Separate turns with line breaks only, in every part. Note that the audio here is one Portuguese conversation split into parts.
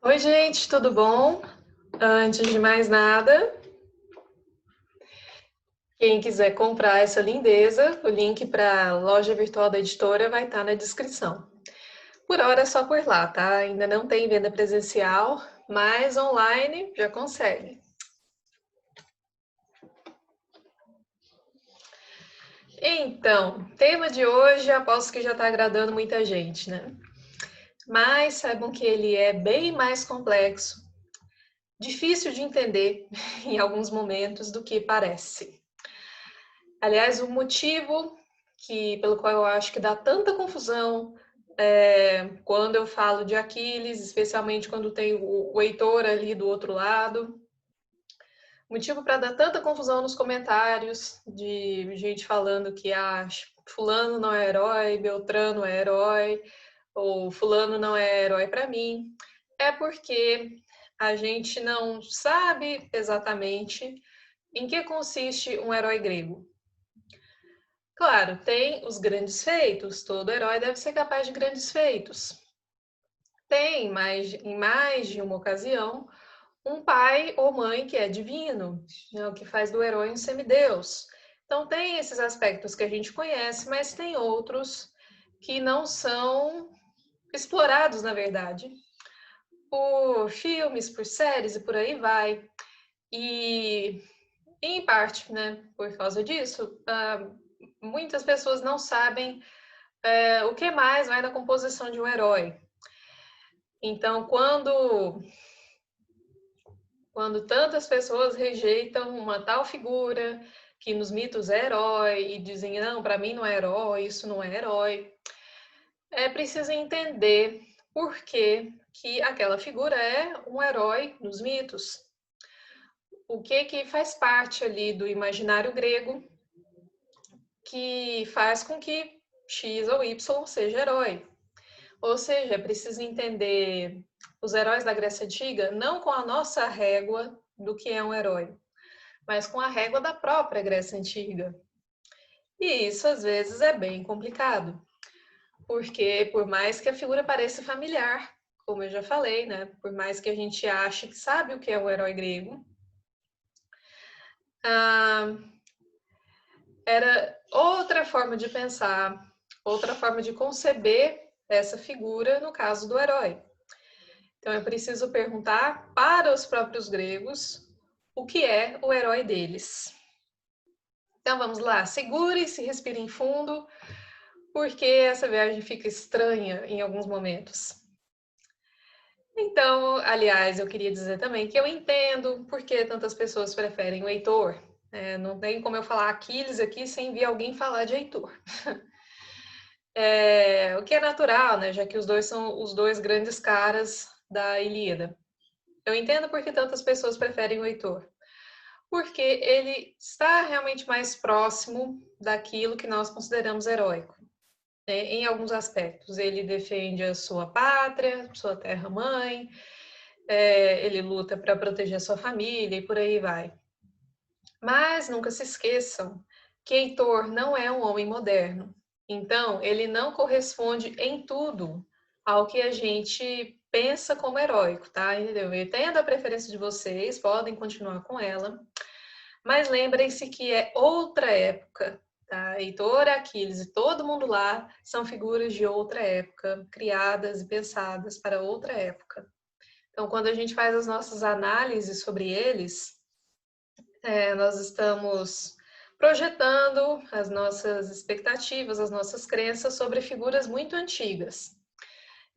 Oi, gente, tudo bom? Antes de mais nada, quem quiser comprar essa lindeza, o link para a loja virtual da editora vai estar na descrição. Por hora é só por lá, tá? Ainda não tem venda presencial, mas online já consegue. Então, tema de hoje, aposto que já está agradando muita gente, né? Mas saibam que ele é bem mais complexo, difícil de entender em alguns momentos do que parece. Aliás, o motivo pelo qual eu acho que dá tanta confusão quando eu falo de Aquiles, especialmente quando tem o Heitor ali do outro lado. Motivo para dar tanta confusão nos comentários, de gente falando que fulano não é herói, Beltrano é herói, ou fulano não é herói para mim, é porque a gente não sabe exatamente em que consiste um herói grego. Claro, tem os grandes feitos, todo herói deve ser capaz de grandes feitos. Tem, mas em mais de uma ocasião, um pai ou mãe que é divino, né, o que faz do herói um semideus. Então tem esses aspectos que a gente conhece, mas tem outros que não são explorados, na verdade, por filmes, por séries e por aí vai. E em parte, né, por causa disso, muitas pessoas não sabem o que mais vai na composição de um herói. Então, quando tantas pessoas rejeitam uma tal figura que nos mitos é herói e dizem, não, para mim não é herói, isso não é herói, é preciso entender por que aquela figura é um herói nos mitos. O que faz parte ali do imaginário grego que faz com que X ou Y seja herói. Ou seja, é preciso entender os heróis da Grécia Antiga não com a nossa régua do que é um herói, mas com a régua da própria Grécia Antiga. E isso às vezes é bem complicado, porque por mais que a figura pareça familiar, como eu já falei, né? Por mais que a gente ache que sabe o que é um herói grego, era outra forma de pensar, outra forma de conceber essa figura no caso do herói. Então é preciso perguntar para os próprios gregos o que é o herói deles. Então vamos lá, segure-se, respirem fundo, porque essa viagem fica estranha em alguns momentos. Então, aliás, eu queria dizer também que eu entendo por que tantas pessoas preferem o Heitor. Não tem como eu falar Aquiles aqui sem vir alguém falar de Heitor. O que é natural, né? Já que os dois são os dois grandes caras da Ilíada. Eu entendo por que tantas pessoas preferem o Heitor. Porque ele está realmente mais próximo daquilo que nós consideramos heróico, né? Em alguns aspectos. Ele defende a sua pátria, sua terra-mãe, ele luta para proteger a sua família e por aí vai. Mas nunca se esqueçam que Heitor não é um homem moderno. Então, ele não corresponde em tudo ao que a gente pensa como heróico, tá? Entendeu? Eu entendo a preferência de vocês, podem continuar com ela, mas lembrem-se que é outra época, tá? Heitor, Aquiles e todo mundo lá são figuras de outra época, criadas e pensadas para outra época. Então, quando a gente faz as nossas análises sobre eles, nós estamos projetando as nossas expectativas, as nossas crenças sobre figuras muito antigas.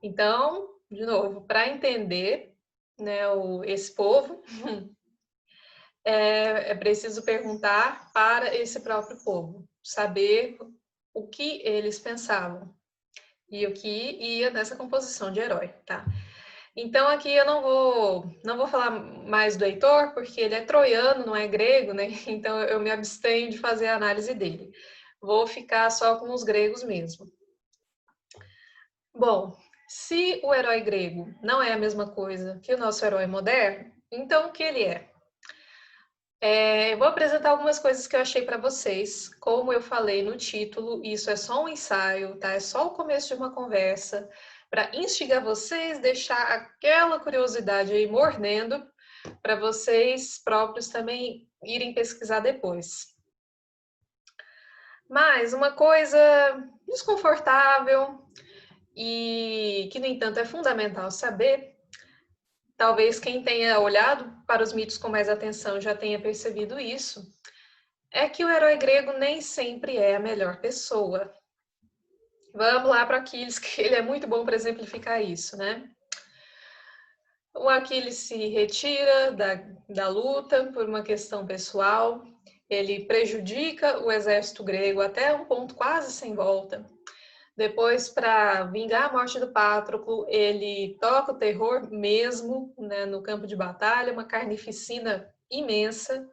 Então, de novo, para entender, né, esse povo, é preciso perguntar para esse próprio povo, saber o que eles pensavam e o que ia nessa composição de herói, tá? Então aqui eu não vou falar mais do Heitor, porque ele é troiano, não é grego, né? Então eu me abstenho de fazer a análise dele. Vou ficar só com os gregos mesmo. Bom, se o herói grego não é a mesma coisa que o nosso herói moderno, então o que ele é? Eu vou apresentar algumas coisas que eu achei para vocês. Como eu falei no título, isso é só um ensaio, tá? É só o começo de uma conversa. para instigar vocês, deixar aquela curiosidade aí mordendo, para vocês próprios também irem pesquisar depois. Mas uma coisa desconfortável e que, no entanto, é fundamental saber, talvez quem tenha olhado para os mitos com mais atenção já tenha percebido isso, é que o herói grego nem sempre é a melhor pessoa. Vamos lá para Aquiles, que ele é muito bom para exemplificar isso, né? O Aquiles se retira da luta por uma questão pessoal, ele prejudica o exército grego até um ponto quase sem volta. Depois, para vingar a morte do Patroclo, ele toca o terror mesmo, né, no campo de batalha, uma carnificina imensa.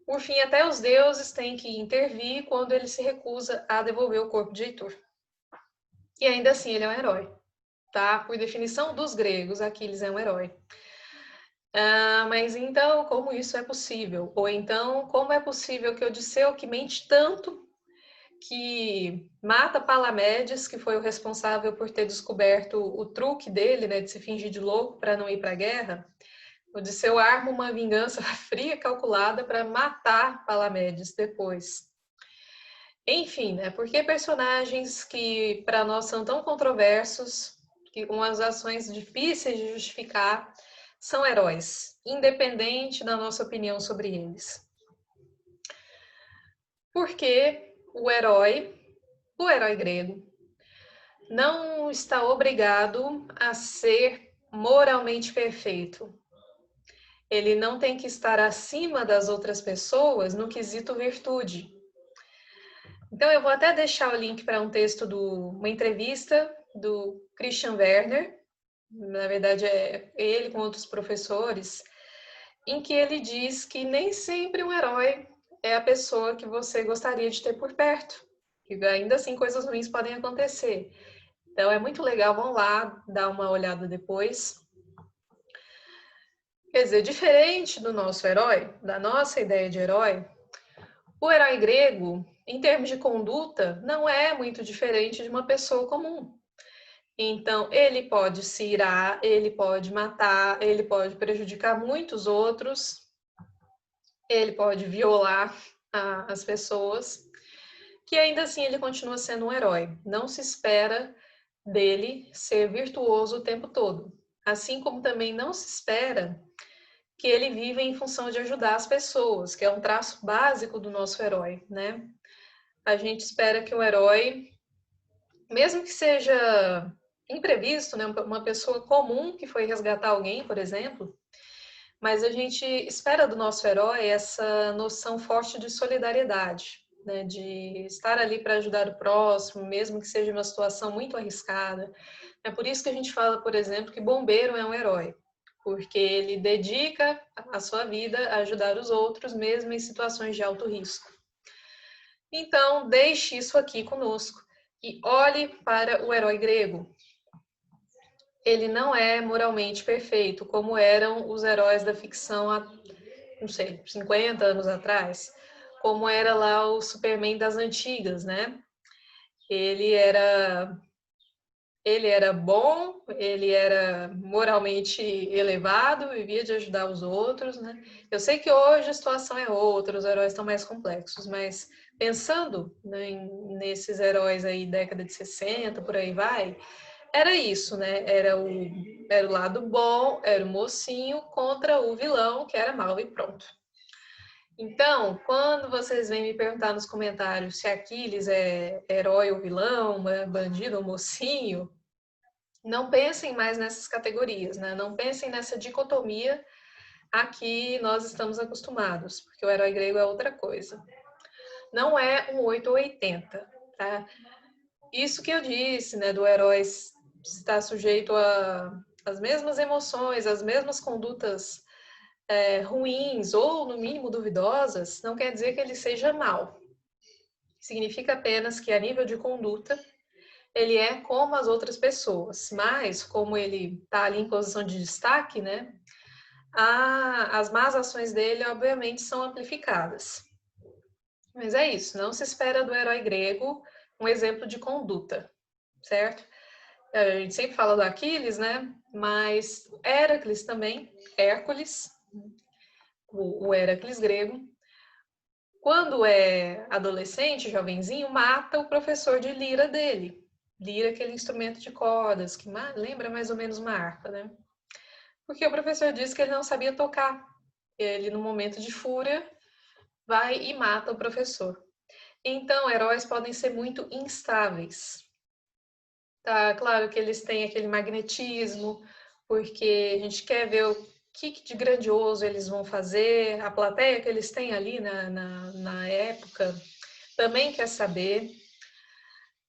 Por fim, até os deuses têm que intervir quando ele se recusa a devolver o corpo de Heitor. E ainda assim ele é um herói, tá? Por definição dos gregos, Aquiles é um herói. Mas então, como isso é possível? Ou então, como é possível que Odisseu, que mente tanto, que mata Palamedes, que foi o responsável por ter descoberto o truque dele, né, de se fingir de louco para não ir para a guerra, Odisseu arma uma vingança fria, calculada para matar Palamedes depois. Enfim, né? Porque personagens que para nós são tão controversos, que com as ações difíceis de justificar, são heróis, independente da nossa opinião sobre eles. Porque o herói grego, não está obrigado a ser moralmente perfeito. Ele não tem que estar acima das outras pessoas no quesito virtude. Então, eu vou até deixar o link para um texto uma entrevista do Christian Werner, na verdade é ele com outros professores, em que ele diz que nem sempre um herói é a pessoa que você gostaria de ter por perto. E ainda assim coisas ruins podem acontecer. Então é muito legal, vão lá dar uma olhada depois. Quer dizer, diferente do nosso herói, da nossa ideia de herói, o herói grego, em termos de conduta, não é muito diferente de uma pessoa comum. Então, ele pode se irar, ele pode matar, ele pode prejudicar muitos outros, ele pode violar as pessoas, que ainda assim ele continua sendo um herói. Não se espera dele ser virtuoso o tempo todo. Assim como também não se espera que ele viva em função de ajudar as pessoas, que é um traço básico do nosso herói, né? A gente espera que o herói, mesmo que seja imprevisto, né, uma pessoa comum que foi resgatar alguém, por exemplo, mas a gente espera do nosso herói essa noção forte de solidariedade, né, de estar ali para ajudar o próximo, mesmo que seja uma situação muito arriscada. É por isso que a gente fala, por exemplo, que bombeiro é um herói, porque ele dedica a sua vida a ajudar os outros, mesmo em situações de alto risco. Então, deixe isso aqui conosco e olhe para o herói grego. Ele não é moralmente perfeito, como eram os heróis da ficção há, não sei, 50 anos atrás, como era lá o Superman das antigas, né? Ele era bom, ele era moralmente elevado, vivia de ajudar os outros, né? Eu sei que hoje a situação é outra, os heróis estão mais complexos, mas pensando, né, nesses heróis aí, década de 60, por aí vai, era isso, né? Era o lado bom, era o mocinho contra o vilão, que era mau e pronto. Então, quando vocês vêm me perguntar nos comentários se Aquiles é herói ou vilão, bandido ou mocinho, não pensem mais nessas categorias, né? Não pensem nessa dicotomia a que nós estamos acostumados, porque o herói grego é outra coisa. Não é um 8 ou 80, tá? Isso que eu disse, né, do herói estar sujeito às mesmas emoções, às mesmas condutas ruins ou, no mínimo, duvidosas, não quer dizer que ele seja mau. Significa apenas que, a nível de conduta, ele é como as outras pessoas, mas como ele está ali em posição de destaque, né, as más ações dele, obviamente, são amplificadas. Mas é isso, não se espera do herói grego um exemplo de conduta, certo? A gente sempre fala do Aquiles, né? Mas Héracles também, Hércules, o Héracles grego, quando é adolescente, jovenzinho, mata o professor de lira dele. Lira é aquele instrumento de cordas que lembra mais ou menos uma harpa, né? Porque o professor disse que ele não sabia tocar. Ele, no momento de fúria, vai e mata o professor. Então, heróis podem ser muito instáveis. Tá, claro que eles têm aquele magnetismo, porque a gente quer ver o que de grandioso eles vão fazer, a plateia que eles têm ali na época também quer saber,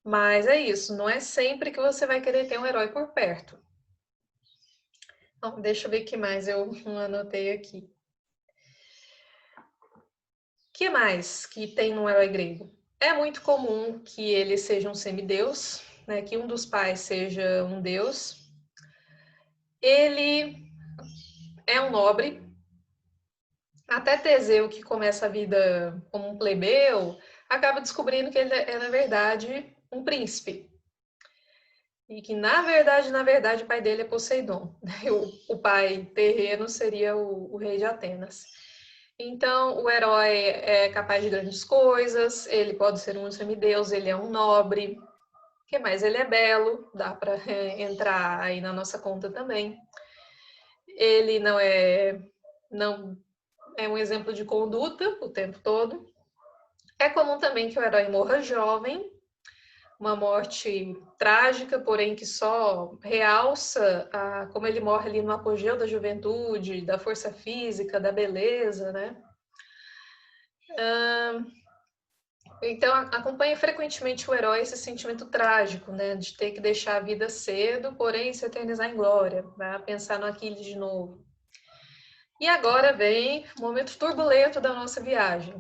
mas é isso, não é sempre que você vai querer ter um herói por perto. Então, deixa eu ver o que mais eu anotei aqui. O que mais que tem no herói grego? É muito comum que ele seja um semideus, né, que um dos pais seja um deus. Ele é um nobre. Até Teseu, que começa a vida como um plebeu, acaba descobrindo que ele é, na verdade, um príncipe. E que, na verdade, o pai dele é Poseidon. O pai terreno seria o rei de Atenas. Então, o herói é capaz de grandes coisas, ele pode ser um semideus, ele é um nobre. O que mais? Ele é belo, dá para entrar aí na nossa conta também. Ele não é um exemplo de conduta o tempo todo. É comum também que o herói morra jovem, uma morte trágica, porém que só realça como ele morre ali no apogeu da juventude, da força física, da beleza, né? Então, acompanha frequentemente o herói esse sentimento trágico, né? De ter que deixar a vida cedo, porém se eternizar em glória, né? Pensar no Aquiles de novo. E agora vem o momento turbulento da nossa viagem.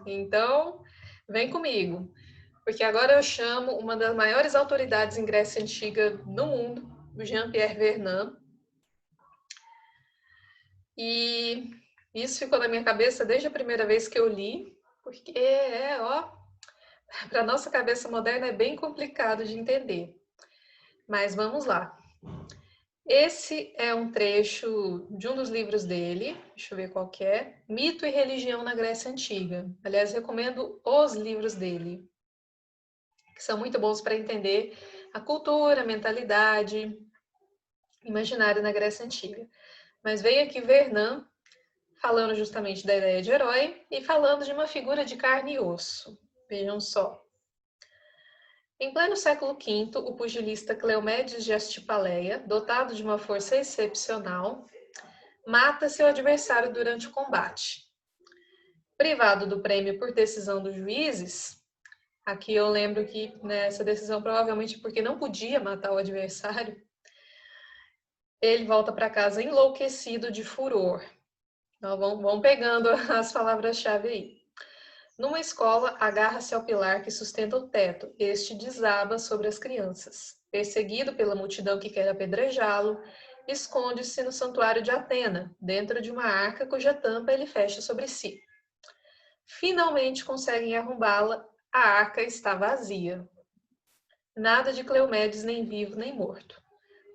Então, vem comigo, porque agora eu chamo uma das maiores autoridades em Grécia Antiga no mundo, o Jean-Pierre Vernant. E isso ficou na minha cabeça desde a primeira vez que eu li, porque para nossa cabeça moderna é bem complicado de entender. Mas vamos lá. Esse é um trecho de um dos livros dele, deixa eu ver qual que é, Mito e Religião na Grécia Antiga. Aliás, recomendo os livros dele, que são muito bons para entender a cultura, a mentalidade, imaginário na Grécia Antiga. Mas veio aqui Vernant falando justamente da ideia de herói e falando de uma figura de carne e osso. Vejam só. Em pleno século V, o pugilista Cleomedes de Astipaleia, dotado de uma força excepcional, mata seu adversário durante o combate. Privado do prêmio por decisão dos juízes, aqui eu lembro que essa decisão provavelmente porque não podia matar o adversário, ele volta para casa enlouquecido de furor. Então, vão pegando as palavras-chave aí. Numa escola, agarra-se ao pilar que sustenta o teto. Este desaba sobre as crianças. Perseguido pela multidão que quer apedrejá-lo, esconde-se no santuário de Atena, dentro de uma arca cuja tampa ele fecha sobre si. Finalmente conseguem arrombá-la, a arca está vazia. Nada de Cleomedes, nem vivo nem morto.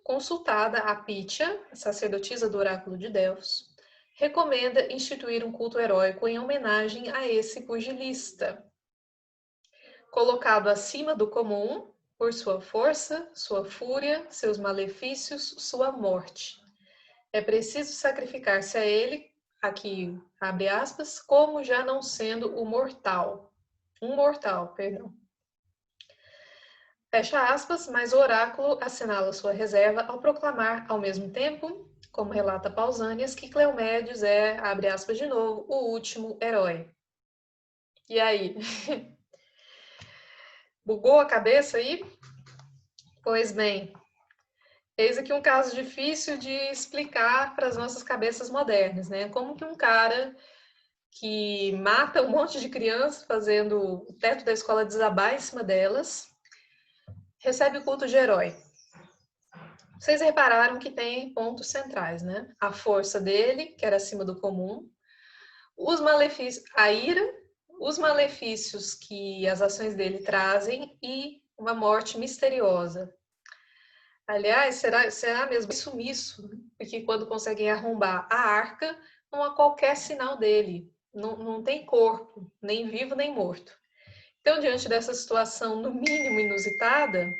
Consultada, a Pítia, a sacerdotisa do oráculo de Delfos, recomenda instituir um culto heróico em homenagem a esse pugilista, colocado acima do comum por sua força, sua fúria, seus malefícios, sua morte. É preciso sacrificar-se a ele, aqui abre aspas, como já não sendo um mortal, perdão. Fecha aspas, mas o oráculo assinala sua reserva ao proclamar, ao mesmo tempo, como relata Pausanias, que Cleomédios é, abre aspas de novo, o último herói. E aí? Bugou a cabeça aí? Pois bem, eis aqui um caso difícil de explicar para as nossas cabeças modernas, né? Como que um cara que mata um monte de crianças fazendo o teto da escola desabar em cima delas, recebe o culto de herói. Vocês repararam que tem pontos centrais, né? A força dele, que era acima do comum, os malefícios, a ira, os malefícios que as ações dele trazem e uma morte misteriosa. Aliás, será mesmo sumiço, né? Porque quando conseguem arrombar a arca, não há qualquer sinal dele. Não tem corpo, nem vivo nem morto. Então, diante dessa situação, no mínimo inusitada,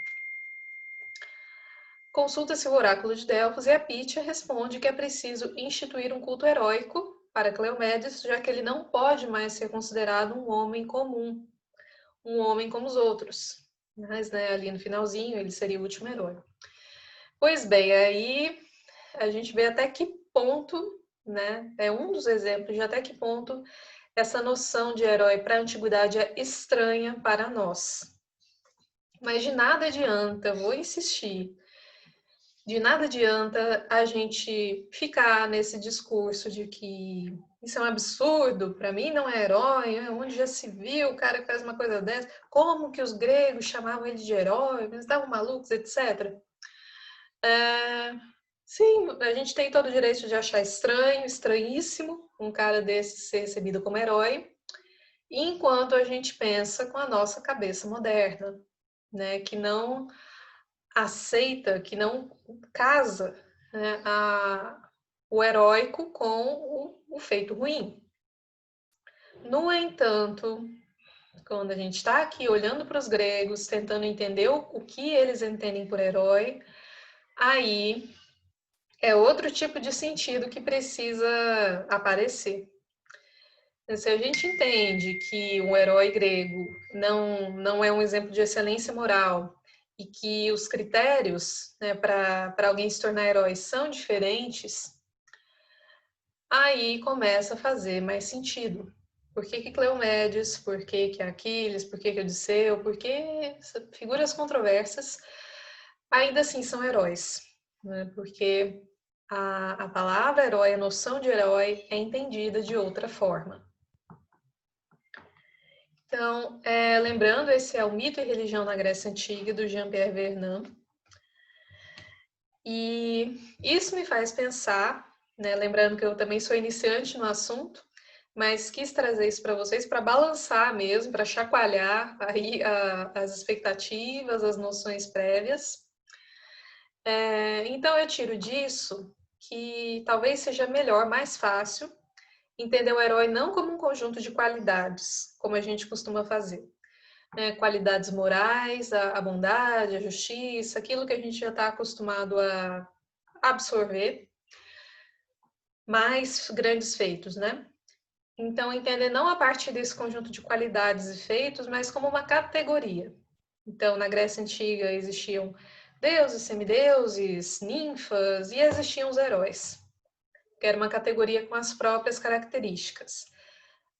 consulta-se o oráculo de Delfos e a Pítia responde que é preciso instituir um culto heróico para Cleomedes, já que ele não pode mais ser considerado um homem comum, um homem como os outros. Mas, né, ali no finalzinho, ele seria o último herói. Pois bem, aí a gente vê até que ponto, né, é um dos exemplos de até que ponto essa noção de herói para a antiguidade é estranha para nós. Mas de nada adianta, vou insistir, de nada adianta a gente ficar nesse discurso de que isso é um absurdo, para mim não é herói, onde já se viu o cara que faz uma coisa dessa, como que os gregos chamavam ele de herói, eles estavam malucos, etc. Sim, a gente tem todo o direito de achar estranho, estranhíssimo, um cara desse ser recebido como herói, enquanto a gente pensa com a nossa cabeça moderna, né, que não aceita, que não casa, né, o heróico com o feito ruim. No entanto, quando a gente está aqui olhando para os gregos, tentando entender o que eles entendem por herói, aí é outro tipo de sentido que precisa aparecer. Se a gente entende que um herói grego não é um exemplo de excelência moral e que os critérios, né, para alguém se tornar herói são diferentes, aí começa a fazer mais sentido. Por que Cleomedes? Por que Aquiles? Por que Odisseu? Por que figuras controversas ainda assim são heróis? Né? Porque a palavra herói, a noção de herói é entendida de outra forma. Então, lembrando, esse é o Mito e Religião na Grécia Antiga, do Jean-Pierre Vernant. E isso me faz pensar, né, lembrando que eu também sou iniciante no assunto, mas quis trazer isso para vocês para balançar mesmo, para chacoalhar aí as expectativas, as noções prévias. Então, eu tiro disso que talvez seja melhor, mais fácil, entender o herói não como um conjunto de qualidades, como a gente costuma fazer. Qualidades morais, a bondade, a justiça, aquilo que a gente já está acostumado a absorver, mais grandes feitos, né? Então, entender não a partir desse conjunto de qualidades e feitos, mas como uma categoria. Então, na Grécia Antiga existiam deuses, semideuses, ninfas e existiam os heróis, que era uma categoria com as próprias características,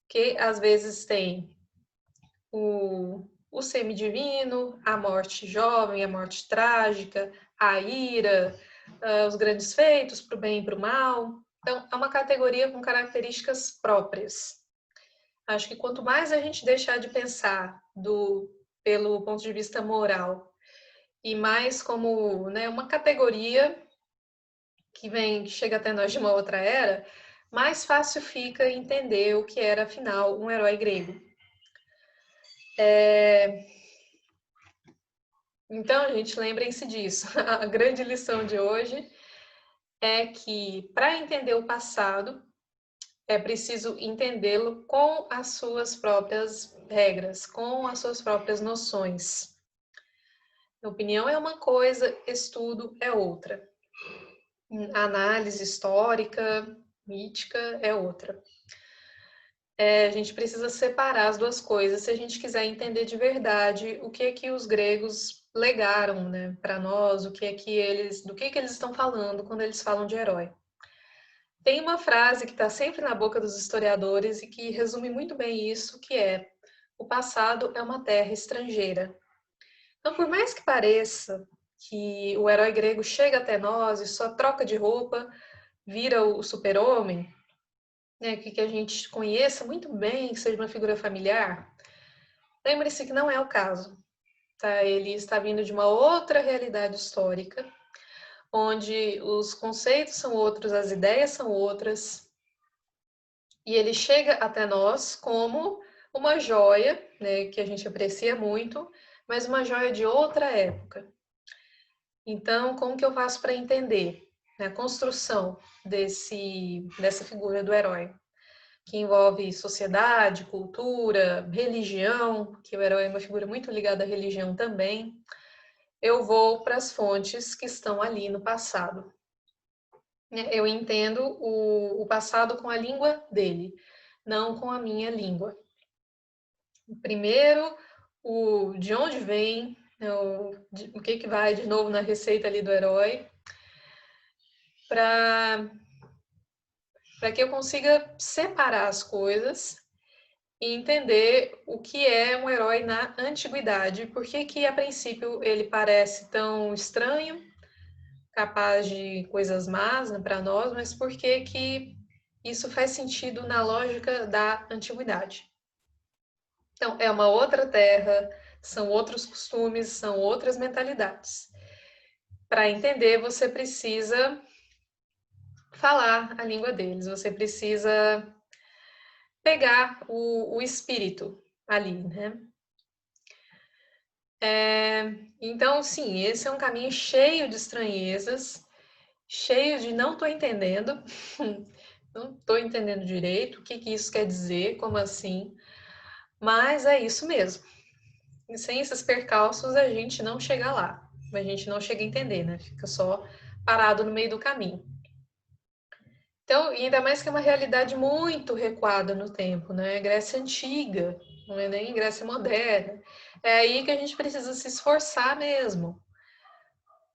que às vezes tem o semidivino, a morte jovem, a morte trágica, a ira, os grandes feitos para o bem e para o mal. Então, é uma categoria com características próprias. Acho que quanto mais a gente deixar de pensar pelo ponto de vista moral e mais como, né, uma categoria que chega até nós de uma outra era, mais fácil fica entender o que era, afinal, um herói grego. Então, gente, lembrem-se disso. A grande lição de hoje é que, para entender o passado, é preciso entendê-lo com as suas próprias regras, com as suas próprias noções. Opinião é uma coisa, estudo é outra. Análise histórica, mítica é outra. A gente precisa separar as duas coisas se a gente quiser entender de verdade o que é que os gregos legaram, né, para nós, o que é que do que eles estão falando quando eles falam de herói. Tem uma frase que está sempre na boca dos historiadores e que resume muito bem isso, que é: o passado é uma terra estrangeira. Então, por mais que pareça que o herói grego chega até nós e só troca de roupa, vira o super-homem, né, que a gente conheça muito bem, que seja uma figura familiar, lembre-se que não é o caso. Tá? Ele está vindo de uma outra realidade histórica, onde os conceitos são outros, as ideias são outras, e ele chega até nós como uma joia, né, que a gente aprecia muito, mas uma joia de outra época. Então, como que eu faço para entender, né, a construção dessa figura do herói? Que envolve sociedade, cultura, religião, que o herói é uma figura muito ligada à religião também. Eu vou para as fontes que estão ali no passado. Eu entendo o passado com a língua dele, não com a minha língua. Primeiro, de onde vem, o que vai de novo na receita ali do herói, para que eu consiga separar as coisas e entender o que é um herói na antiguidade. Por que que, a princípio, ele parece tão estranho, capaz de coisas más, né, para nós, mas por que que isso faz sentido na lógica da antiguidade? Então, é uma outra terra, são outros costumes, são outras mentalidades. Para entender, você precisa falar a língua deles, você precisa pegar o espírito ali, né? Então, sim, esse é um caminho cheio de estranhezas, cheio de não estou entendendo, não estou entendendo direito o que que isso quer dizer, como assim, mas é isso mesmo. E sem esses percalços a gente não chega lá, a gente não chega a entender, né? Fica só parado no meio do caminho. Então, e ainda mais que é uma realidade muito recuada no tempo, né? Grécia antiga, não é nem Grécia moderna. É aí que a gente precisa se esforçar mesmo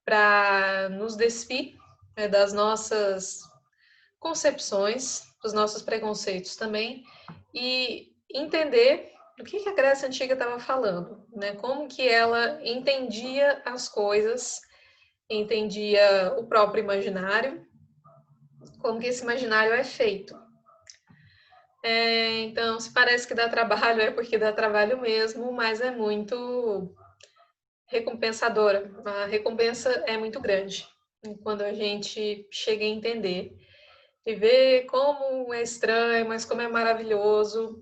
para nos despir, né, das nossas concepções, dos nossos preconceitos também, e entender do que a Grécia Antiga estava falando, né? Como que ela entendia as coisas, entendia o próprio imaginário, como que esse imaginário é feito. Então, se parece que dá trabalho, é porque dá trabalho mesmo, mas é muito recompensadora. A recompensa é muito grande quando a gente chega a entender e ver como é estranho, mas como é maravilhoso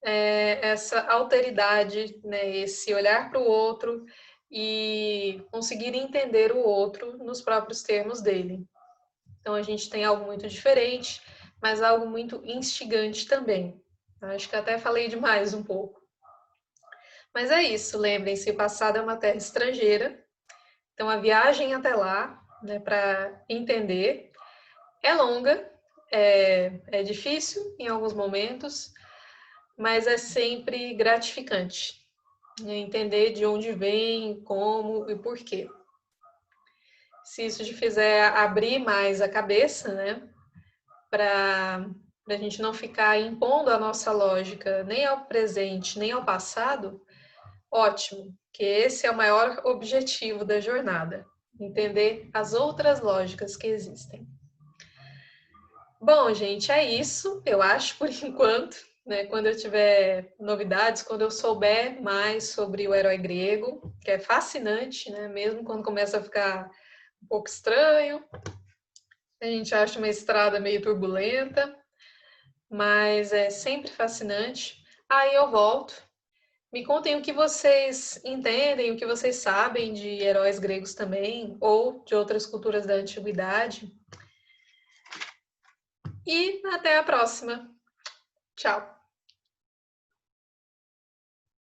essa alteridade, né? Esse olhar para o outro e conseguir entender o outro nos próprios termos dele. Então a gente tem algo muito diferente, mas algo muito instigante também. Acho que até falei demais um pouco. Mas é isso, lembrem-se, o passado é uma terra estrangeira, então a viagem até lá, né, para entender, é longa, é difícil em alguns momentos, mas é sempre gratificante, né, entender de onde vem, como e por quê. Se isso te fizer abrir mais a cabeça, né, para a gente não ficar impondo a nossa lógica nem ao presente, nem ao passado, ótimo, que esse é o maior objetivo da jornada, entender as outras lógicas que existem. Bom, gente, é isso, eu acho, por enquanto, né? Quando eu tiver novidades, quando eu souber mais sobre o herói grego, que é fascinante, né? Mesmo quando começa a ficar um pouco estranho, a gente acha uma estrada meio turbulenta, mas é sempre fascinante. Aí eu volto. Me contem o que vocês entendem, o que vocês sabem de heróis gregos também, ou de outras culturas da antiguidade. E até a próxima. Tchau!